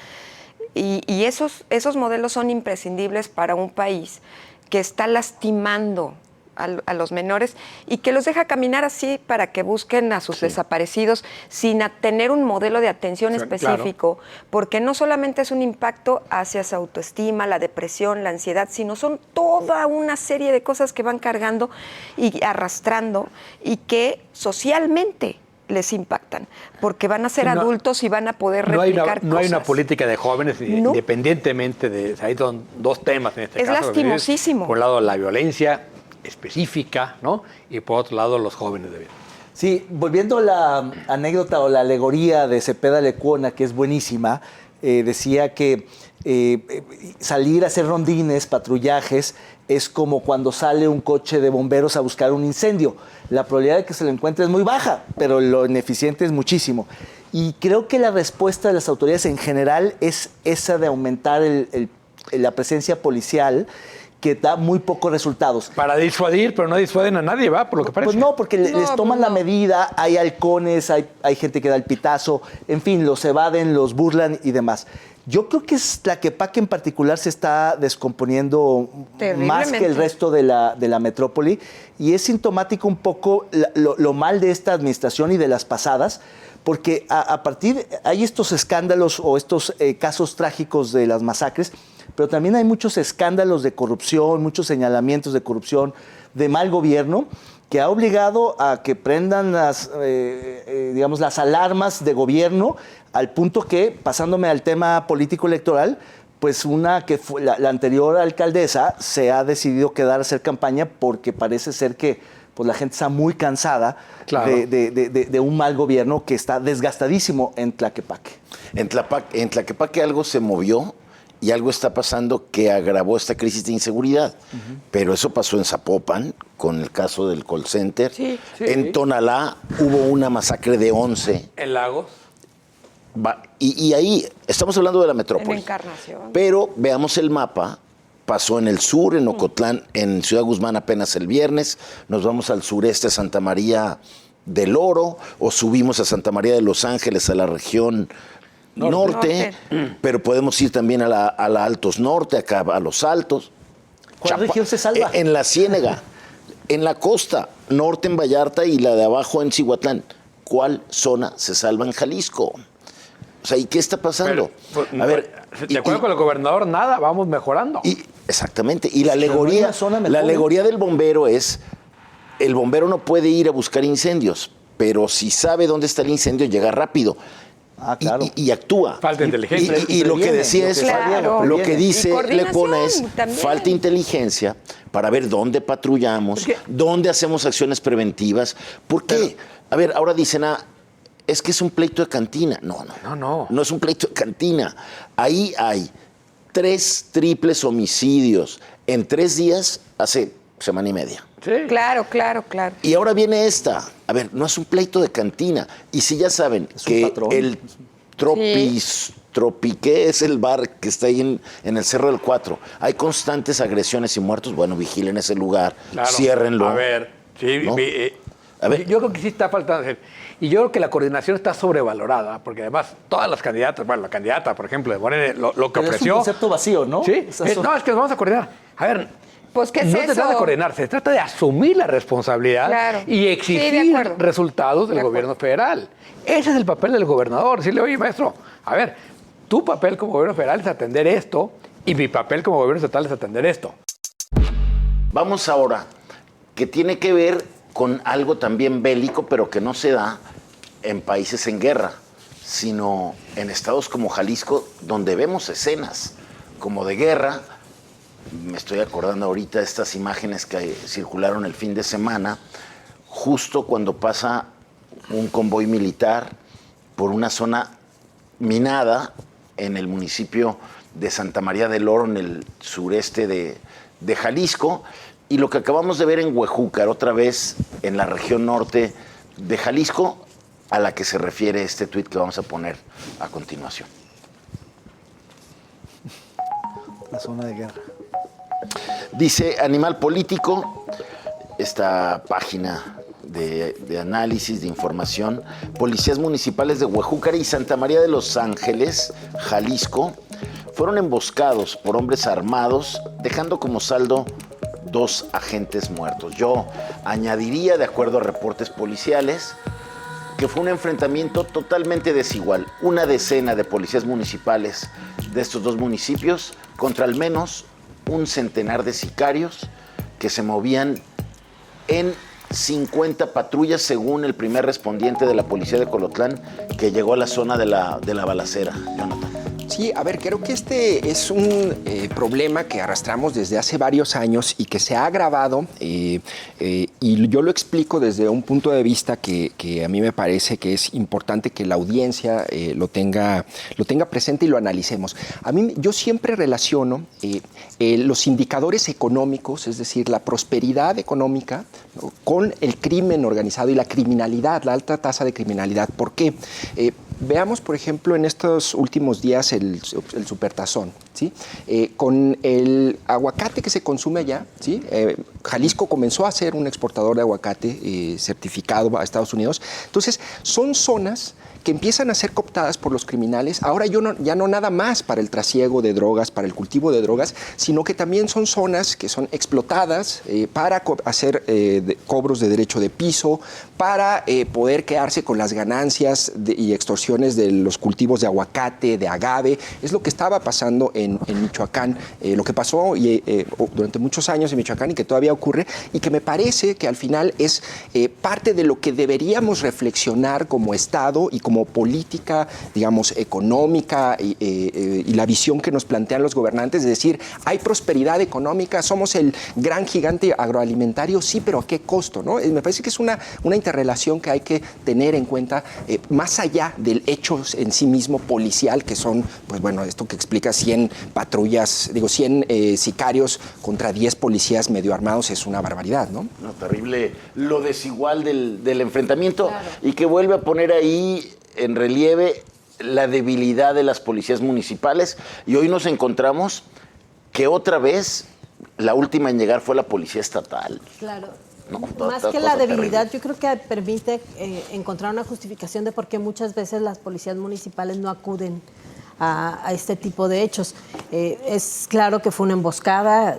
Y esos modelos son imprescindibles para un país que está lastimando a los menores y que los deja caminar así para que busquen a sus desaparecidos sin tener un modelo de atención específico, porque no solamente es un impacto hacia su autoestima, la depresión, la ansiedad, sino son toda una serie de cosas que van cargando y arrastrando y que socialmente les impactan, porque van a ser adultos y van a poder replicar cosas. No hay una política de jóvenes, independientemente de... Ahí son dos temas en este caso. Es lastimosísimo. Por un lado, la violencia específica, ¿no? Y por otro lado, los jóvenes de bien. Sí, volviendo a la anécdota o la alegoría de Cepeda Lecuona, que es buenísima, decía que salir a hacer rondines, patrullajes, es como cuando sale un coche de bomberos a buscar un incendio. La probabilidad de que se lo encuentre es muy baja, pero lo ineficiente es muchísimo. Y creo que la respuesta de las autoridades en general es esa de aumentar la presencia policial, que da muy pocos resultados. Para disuadir, pero no disuaden a nadie, ¿va? Por lo que parece. Pues no, porque les toman la medida, hay halcones, hay gente que da el pitazo, en fin, los evaden, los burlan y demás. Yo creo que Tlaquepaque en particular se está descomponiendo más que el resto de la metrópoli, y es sintomático un poco lo mal de esta administración y de las pasadas, porque a partir hay estos escándalos o estos casos trágicos de las masacres, pero también hay muchos escándalos de corrupción, muchos señalamientos de corrupción, de mal gobierno, que ha obligado a que prendan las alarmas de gobierno, al punto que, pasándome al tema político electoral, pues una que fue la anterior alcaldesa se ha decidido quedar a hacer campaña porque parece ser que pues, la gente está muy cansada de un mal gobierno que está desgastadísimo en Tlaquepaque. En Tlaquepaque algo se movió y algo está pasando que agravó esta crisis de inseguridad. Pero eso pasó en Zapopan, con el caso del call center. Sí. En Tonalá hubo una masacre de 11. En Lagos. Y ahí estamos hablando de la metrópoli. En Encarnación. Pero veamos el mapa. Pasó en el sur, en Ocotlán, en Ciudad Guzmán apenas el viernes. Nos vamos al sureste, a Santa María del Oro, o subimos a Santa María de Los Ángeles, a la región norte. Pero podemos ir también a la Altos Norte, acá a Los Altos. ¿Cuál región se salva? En la Ciénega, en la costa, norte en Vallarta y la de abajo en Cihuatlán. ¿Cuál zona se salva en Jalisco? O sea, ¿y qué está pasando? Pero, a ver, de acuerdo con el gobernador, nada, vamos mejorando. Exactamente. Y la alegoría del bombero es, el bombero no puede ir a buscar incendios, pero si sabe dónde está el incendio, llega rápido. Claro. Y actúa. Falta inteligencia. Y lo que decía es, lo que dice Lepona es, también. falta inteligencia para ver dónde patrullamos, dónde hacemos acciones preventivas. ¿Por qué? A ver, ahora dicen, es que es un pleito de cantina. No es un pleito de cantina. Ahí hay 3 triples homicidios en 3 días hace semana y media. Sí. Claro. Y ahora viene esta. A ver, no es un pleito de cantina. Y si ya saben que el Tropiqué es el bar que está ahí en el Cerro del 4. Hay constantes agresiones y muertos. Bueno, vigilen ese lugar, ciérrenlo. A ver, sí, ¿no? A ver. Yo creo que sí está faltando. Y yo creo que la coordinación está sobrevalorada, porque además todas las candidatas, bueno, la candidata, por ejemplo, de Morena, lo que ofreció. Es un concepto vacío, ¿no? Sí. No, es que nos vamos a coordinar. A ver. Pues, ¿qué es no eso? se trata de coordinar, se trata de asumir la responsabilidad y exigir resultados del gobierno federal. Ese es el papel del gobernador. Decirle, oye, maestro, a ver, tu papel como gobierno federal es atender esto y mi papel como gobierno estatal es atender esto. Vamos ahora, que tiene que ver con algo también bélico, pero que no se da en países en guerra, sino en estados como Jalisco, donde vemos escenas como de guerra. Me estoy acordando ahorita de estas imágenes que circularon el fin de semana, justo cuando pasa un convoy militar por una zona minada en el municipio de Santa María del Oro, en el sureste de Jalisco, y lo que acabamos de ver en Huejúcar, otra vez en la región norte de Jalisco, a la que se refiere este tuit que vamos a poner a continuación. La zona de guerra. Dice Animal Político, esta página de análisis, de información, policías municipales de Huejúcar y Santa María de los Ángeles, Jalisco, fueron emboscados por hombres armados, dejando como saldo 2 agentes muertos. Yo añadiría, de acuerdo a reportes policiales, que fue un enfrentamiento totalmente desigual. Una decena de policías municipales de estos 2 municipios contra al menos un centenar de sicarios que se movían en 50 patrullas, según el primer respondiente de la policía de Colotlán, que llegó a la zona de la balacera. Jonathan. Sí, a ver, creo que este es un problema que arrastramos desde hace varios años y que se ha agravado y yo lo explico desde un punto de vista que a mí me parece que es importante que la audiencia lo tenga presente y lo analicemos. Yo siempre relaciono los indicadores económicos, es decir, la prosperidad económica, ¿no?, con el crimen organizado y la criminalidad, la alta tasa de criminalidad. ¿Por qué? Veamos, por ejemplo, en estos últimos días el supertazón, ¿sí? Con el aguacate que se consume allá, ¿sí? Jalisco comenzó a ser un exportador de aguacate certificado a Estados Unidos. Entonces, son zonas que empiezan a ser cooptadas por los criminales, ahora ya no nada más para el trasiego de drogas, para el cultivo de drogas, sino que también son zonas que son explotadas para hacer cobros de derecho de piso, para poder quedarse con las ganancias y extorsiones de los cultivos de aguacate, de agave. Es lo que estaba pasando en Michoacán, lo que pasó durante muchos años en Michoacán y que todavía ocurre, y que me parece que al final es parte de lo que deberíamos reflexionar como Estado y como como política, digamos, económica y la visión que nos plantean los gobernantes, es decir, hay prosperidad económica, somos el gran gigante agroalimentario, sí, pero ¿a qué costo? ¿No? Me parece que es una interrelación que hay que tener en cuenta, más allá del hecho en sí mismo policial, que son, pues bueno, esto que explica 100 patrullas, 100 sicarios contra 10 policías medio armados, es una barbaridad, ¿no? No, terrible lo desigual del enfrentamiento, claro. Y que vuelve a poner ahí en relieve la debilidad de las policías municipales. Y hoy nos encontramos que otra vez la última en llegar fue la policía estatal. Claro. No, más que la debilidad, yo creo que permite encontrar una justificación de por qué muchas veces las policías municipales no acuden a este tipo de hechos. Es claro que fue una emboscada,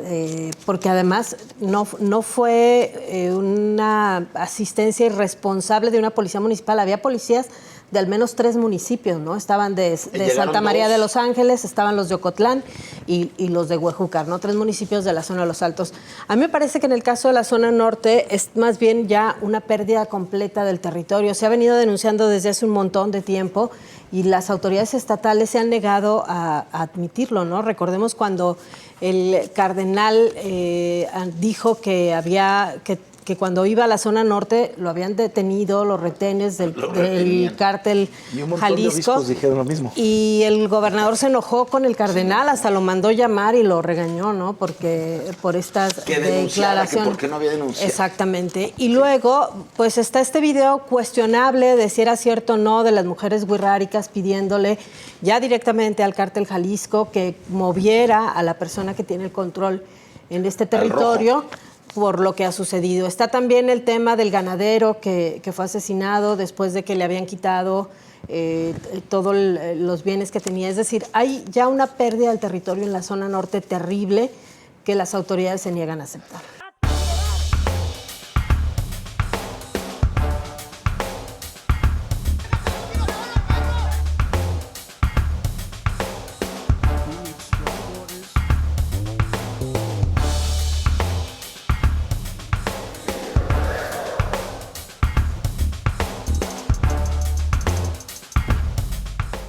porque además no fue una asistencia irresponsable de una policía municipal. Había policías de al menos 3 municipios, ¿no? Estaban de Santa María de los Ángeles, estaban los de Ocotlán y los de Huejúcar, ¿no? 3 municipios de la zona de los Altos. A mí me parece que en el caso de la zona norte es más bien ya una pérdida completa del territorio. Se ha venido denunciando desde hace un montón de tiempo y las autoridades estatales se han negado a admitirlo, ¿no? Recordemos cuando el cardenal dijo que cuando iba a la zona norte lo habían detenido los retenes del cártel y un montón Jalisco. De obispos dijeron lo mismo. Y el gobernador se enojó con el cardenal, hasta lo mandó llamar y lo regañó, ¿no? Porque por estas declaraciones. ¿Por qué no había denunciado? Exactamente. Y luego, pues está este video cuestionable de si era cierto o no de las mujeres wixárikas pidiéndole ya directamente al cártel Jalisco que moviera a la persona que tiene el control en este territorio por lo que ha sucedido. Está también el tema del ganadero que fue asesinado después de que le habían quitado todos los bienes que tenía. Es decir, hay ya una pérdida del territorio en la zona norte terrible que las autoridades se niegan a aceptar.